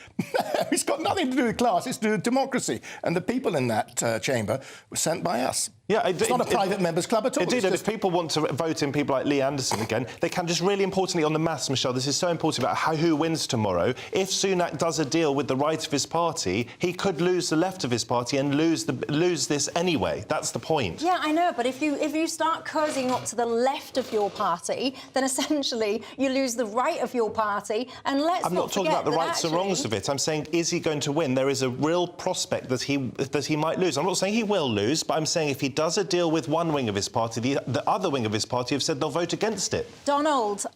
It's got nothing to do with class, it's to do with democracy. And the people in that chamber were sent by us.
Yeah,
it's not a private members club at all.
Indeed, and if people want to vote in people like Lee Anderson again, they can. Just really importantly on the maths, Michelle, this is so important about who wins tomorrow. If Sunak does a deal with the right of his party, he could lose the left of his party and lose this anyway. That's the point.
Yeah, I know, but if you start cozying up to the left of your party, then essentially you lose the right of your party. And
I'm not talking about the rights or wrongs of it. I'm saying, is he going to win? There is a real prospect that he might lose. I'm not saying he will lose, but I'm saying if he does a deal with one wing of his party, the other wing of his party have said they'll vote against it.
Donald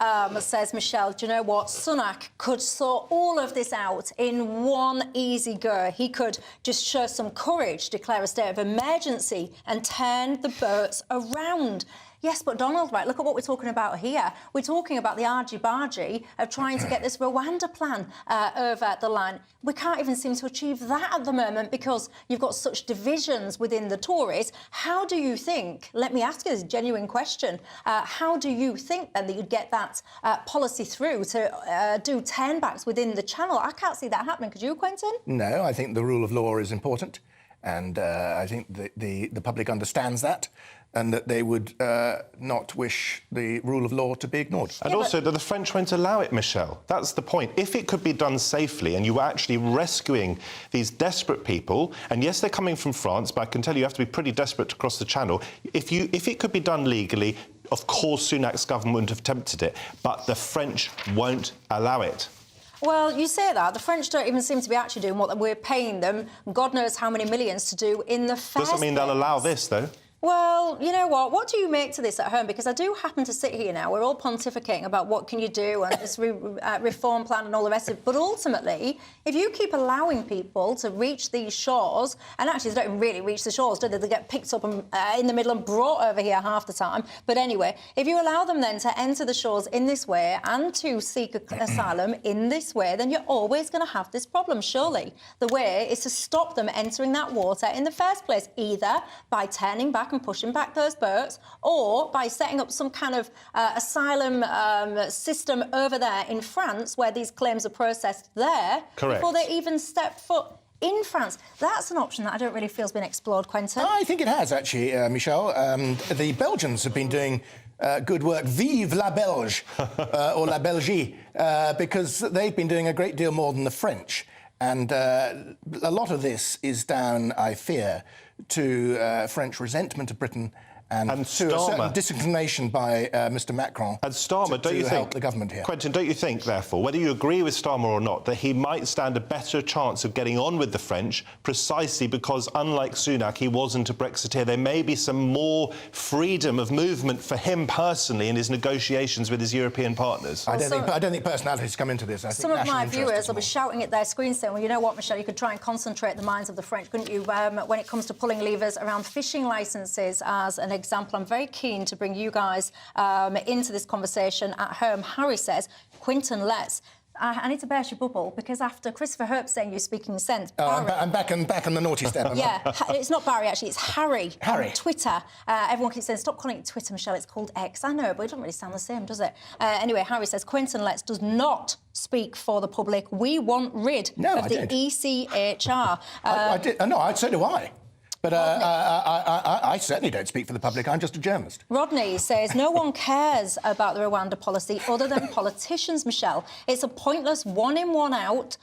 says, Michelle, do you know what? Sunak could sort all of this out in one easy go. He could just show some courage, declare a state of emergency and turn the boats around. Yes, but Donald, right, look at what we're talking about here. We're talking about the argy-bargy of trying to get this Rwanda plan over the line. We can't even seem to achieve that at the moment because you've got such divisions within the Tories. How do you think, let me ask you this genuine question, how do you think then that you'd get that policy through to do turnbacks within the Channel? I can't see that happening. Could you, Quentin?
No, I think the rule of law is important. And I think the public understands that, and that they would not wish the rule of law to be ignored.
And also that the French won't allow it, Michelle. That's the point. If it could be done safely and you were actually rescuing these desperate people, and yes, they're coming from France, but I can tell you have to be pretty desperate to cross the Channel. If it could be done legally, of course Sunak's government wouldn't have attempted it, but the French won't allow it.
Well, you say that. The French don't even seem to be actually doing what we're paying them, God knows how many millions to do in the first place.
Doesn't mean they'll allow this, though.
Well, you know what? What do you make to this at home? Because I do happen to sit here now. We're all pontificating about what can you do and this reform plan and all the rest of it. But ultimately, if you keep allowing people to reach these shores, and actually they don't even really reach the shores, do they? They get picked up and, in the middle and brought over here half the time. But anyway, if you allow them then to enter the shores in this way and to seek asylum in this way, then you're always going to have this problem, surely. The way is to stop them entering that water in the first place, either by turning back and pushing back those boats, or by setting up some kind of asylum system over there in France where these claims are processed there.
Correct.
Before they even step foot in France. That's an option that I don't really feel has been explored, Quentin.
I think it has, actually, Michelle. The Belgians have been doing good work. Vive la Belge, or la Belgique, because they've been doing a great deal more than the French. And a lot of this is down, I fear, to French resentment of Britain and to a certain disinclination by Mr Macron
and Starmer, don't you
help
think,
the government here.
Quentin, don't you think, therefore, whether you agree with Starmer or not, that he might stand a better chance of getting on with the French precisely because, unlike Sunak, he wasn't a Brexiteer? There may be some more freedom of movement for him personally in his negotiations with his European partners.
I don't think personalities come into this. I think
some of my viewers will be
more.
shouting at their screens saying, well, you know what, Michelle, you could try and concentrate the minds of the French, couldn't you, when it comes to pulling levers around fishing licences as an example. I'm very keen to bring you guys into this conversation at home. Harry says, Quinton, I need to burst your bubble because after Christopher Herbst saying you're speaking sense...
I'm back on the naughty step.
Yeah, it's not Barry, actually, it's Harry.
Harry.
On Twitter. Everyone keeps saying, stop calling it Twitter, Michelle, it's called X. I know, but it doesn't really sound the same, does it? Anyway, Harry says, Quinton Letts does not speak for the public. We want rid of the ECHR.
So do I. But I certainly don't speak for the public. I'm just a journalist.
Rodney says no one cares about the Rwanda policy other than politicians, Michelle. It's a pointless one-in, one-out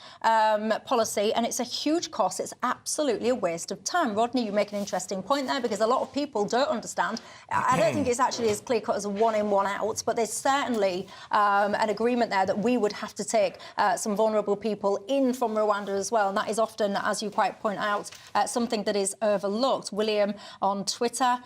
policy and it's a huge cost. It's absolutely a waste of time. Rodney, you make an interesting point there because a lot of people don't understand. I don't think it's actually as clear-cut as a one-in, one-out, but there's certainly an agreement there that we would have to take some vulnerable people in from Rwanda as well. And that is often, as you quite point out, something that is overlooked. William on Twitter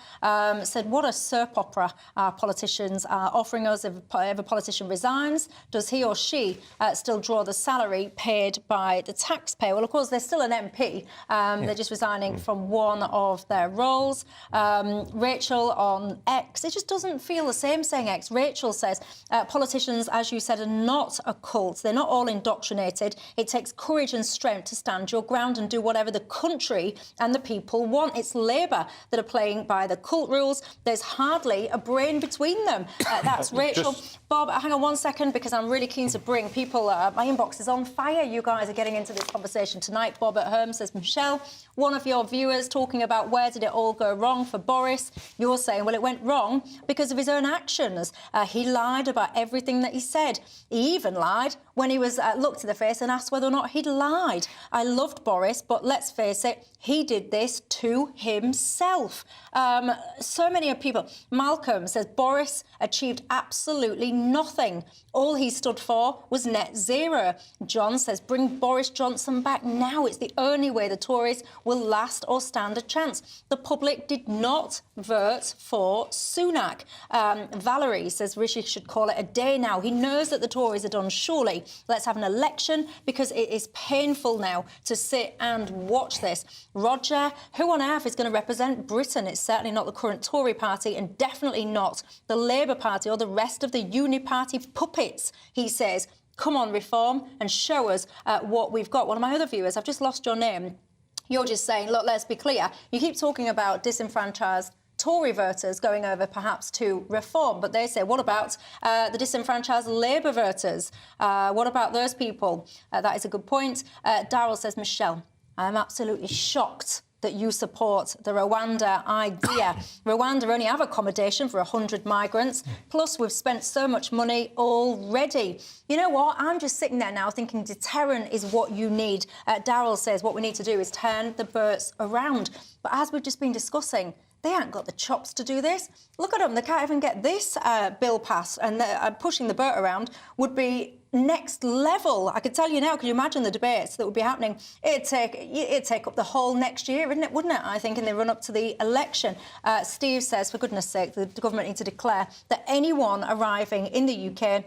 said, what a soap opera our politicians are offering us. If a politician resigns, does he or she still draw the salary paid by the taxpayer? Well, of course, they're still an MP. They're just resigning from one of their roles. Rachel on X, it just doesn't feel the same saying X. Rachel says, politicians, as you said, are not a cult. They're not all indoctrinated. It takes courage and strength to stand your ground and do whatever the country and the people want. It's Labour that are playing by the cult rules. There's hardly a brain between them. That's Rachel. Bob, hang on one second, because I'm really keen to bring people... my inbox is on fire. You guys are getting into this conversation tonight. Bob at home says, Michelle, one of your viewers talking about where did it all go wrong for Boris. You're saying, well, it went wrong because of his own actions. He lied about everything that he said. He even lied when he was looked in the face and asked whether or not he'd lied. I loved Boris, but let's face it, he did this to himself. So many people. Malcolm says Boris achieved absolutely nothing. All he stood for was net zero. John says bring Boris Johnson back now. It's the only way the Tories will last or stand a chance. The public did not vote for Sunak. Valerie says Rishi should call it a day now. He knows that the Tories are done, surely. Let's have an election because it is painful now to sit and watch this. Roger, who on earth is going to represent Britain? It's certainly not the current Tory party and definitely not the Labour Party or the rest of the uni-party puppets, he says. Come on, Reform, and show us what we've got. One of my other viewers, I've just lost your name. You're just saying, look, let's be clear. You keep talking about disenfranchised Tory voters going over perhaps to Reform, but they say, what about the disenfranchised Labour voters? What about those people? That is a good point. Darryl says, Michelle, I'm absolutely shocked that you support the Rwanda idea. Rwanda only have accommodation for 100 migrants, plus we've spent so much money already. You know what? I'm just sitting there now thinking deterrent is what you need. Darryl says what we need to do is turn the boats around. But as we've just been discussing, they ain't got the chops to do this. Look at them, they can't even get this bill passed, and pushing the boat around would be next level. I could tell you now, can you imagine the debates that would be happening? It'd take up the whole next year, wouldn't it, I think, in the run-up to the election. Steve says, for goodness sake, the government needs to declare that anyone arriving in the UK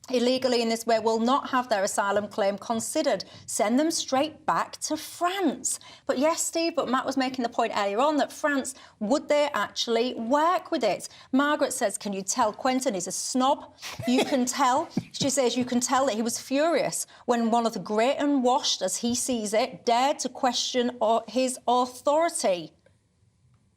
illegally in this way will not have their asylum claim considered. Send them straight back to France. But yes, Steve, but Matt was making the point earlier on that France, would they actually work with it? Margaret says, can you tell Quentin is a snob? You can tell. She says, you can tell that he was furious when one of the great and washed, as he sees it, dared to question his authority.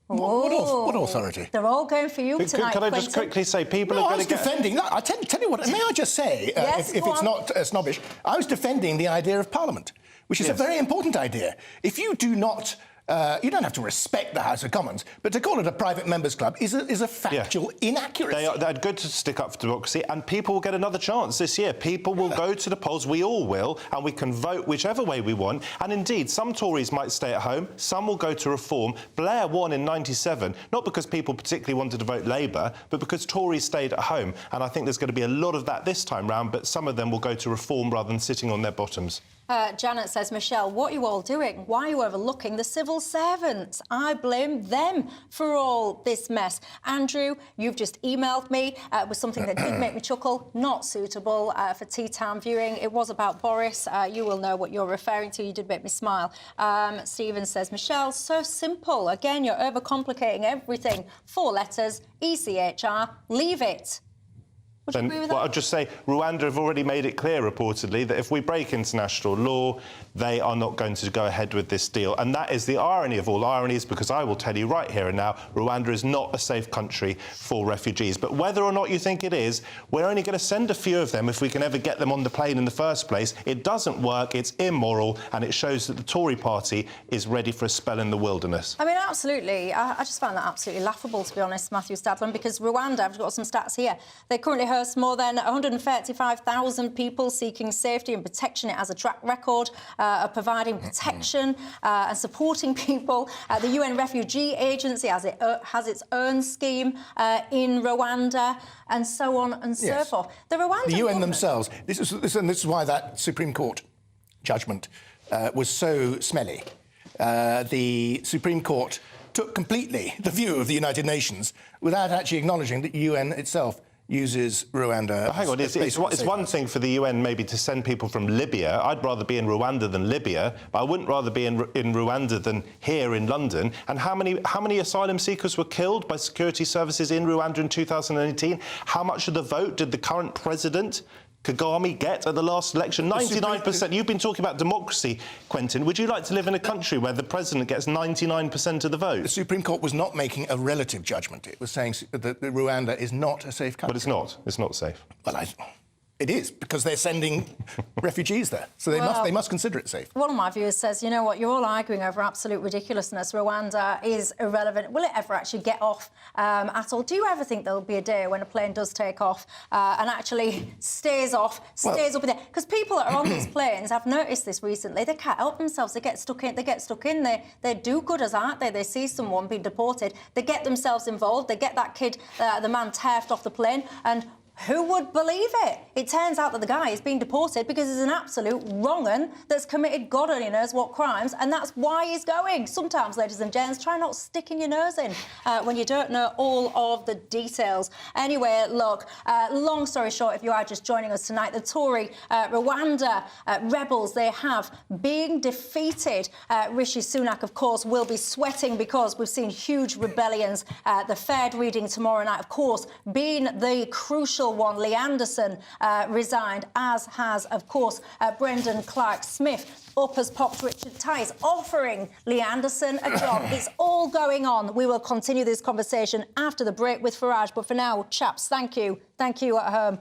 What authority?
They're all going for you tonight,
Can I just quickly say, people are going to get...
defending... I tell you what, may I just say,
yes,
if it's not snobbish, I was defending the idea of Parliament, which is a very important idea. If you do not You don't have to respect the House of Commons, but to call it a private members' club is a factual inaccuracy.
They're good to stick up for democracy, and people will get another chance this year. People will go to the polls, we all will, and we can vote whichever way we want. And indeed, some Tories might stay at home, some will go to Reform. Blair won in '97, not because people particularly wanted to vote Labour, but because Tories stayed at home. And I think there's going to be a lot of that this time round, but some of them will go to Reform rather than sitting on their bottoms.
Janet says, Michelle, what are you all doing? Why are you overlooking the civil servants? I blame them for all this mess. Andrew, you've just emailed me with something that did make me chuckle. Not suitable for tea time viewing. It was about Boris. You will know what you're referring to. You did make me smile. Stephen says, Michelle, so simple. Again, you're overcomplicating everything. 4 letters, ECHR, leave it. Would you agree with that?
Well, I'll just say Rwanda have already made it clear, reportedly, that if we break international law, they are not going to go ahead with this deal. And that is the irony of all ironies, because I will tell you right here and now, Rwanda is not a safe country for refugees. But whether or not you think it is, we're only going to send a few of them if we can ever get them on the plane in the first place. It doesn't work, it's immoral, and it shows that the Tory party is ready for a spell in the wilderness.
I mean, absolutely. I just find that absolutely laughable, to be honest, Matthew Stadland, because Rwanda, I've got some stats here, they currently host more than 135,000 people seeking safety and protection. It has a track record of providing protection and supporting people. The UN Refugee Agency has its own scheme in Rwanda, and so on and so forth. The
UN themselves. This is why that Supreme Court judgment was so smelly. The Supreme Court took completely the view of the United Nations without actually acknowledging that the UN itself uses Rwanda.
Hang on, it's one thing for the UN maybe to send people from Libya. I'd rather be in Rwanda than Libya, but I wouldn't rather be in Rwanda than here in London. And how many asylum seekers were killed by security services in Rwanda in 2018? How much of the vote did the current president Kagame get at the last election? 99%. You've been talking about democracy, Quentin. Would you like to live in a country where the president gets 99% of the vote?
The Supreme Court was not making a relative judgment. It was saying that Rwanda is not a safe country.
But it's not. It's not safe.
Well, it is, because they're sending refugees there. So they must consider it safe.
One of my viewers says, you know what, you're all arguing over absolute ridiculousness. Rwanda is irrelevant. Will it ever actually get off at all? Do you ever think there'll be a day when a plane does take off and actually stays up in there? Because people that are on these planes, I've noticed this recently, they can't help themselves. They get stuck in. They're do-gooders, aren't they? They see someone being deported. They get themselves involved. They get that kid, the man, turfed off the plane, and who would believe it? It turns out that the guy is being deported because he's an absolute wrong-un that's committed God only knows what crimes, and that's why he's going. Sometimes, ladies and gents, try not sticking your nose in when you don't know all of the details. Anyway, look, long story short, if you are just joining us tonight, the Tory Rwanda rebels, they have been defeated. Rishi Sunak, of course, will be sweating because we've seen huge rebellions. The Fed reading tomorrow night, of course, being the crucial one. Lee Anderson resigned, as has, of course, Brendan Clark-Smith. Up has popped Richard Tice, offering Lee Anderson a job. It's all going on. We will continue this conversation after the break with Farage. But for now, chaps, thank you. Thank you at home.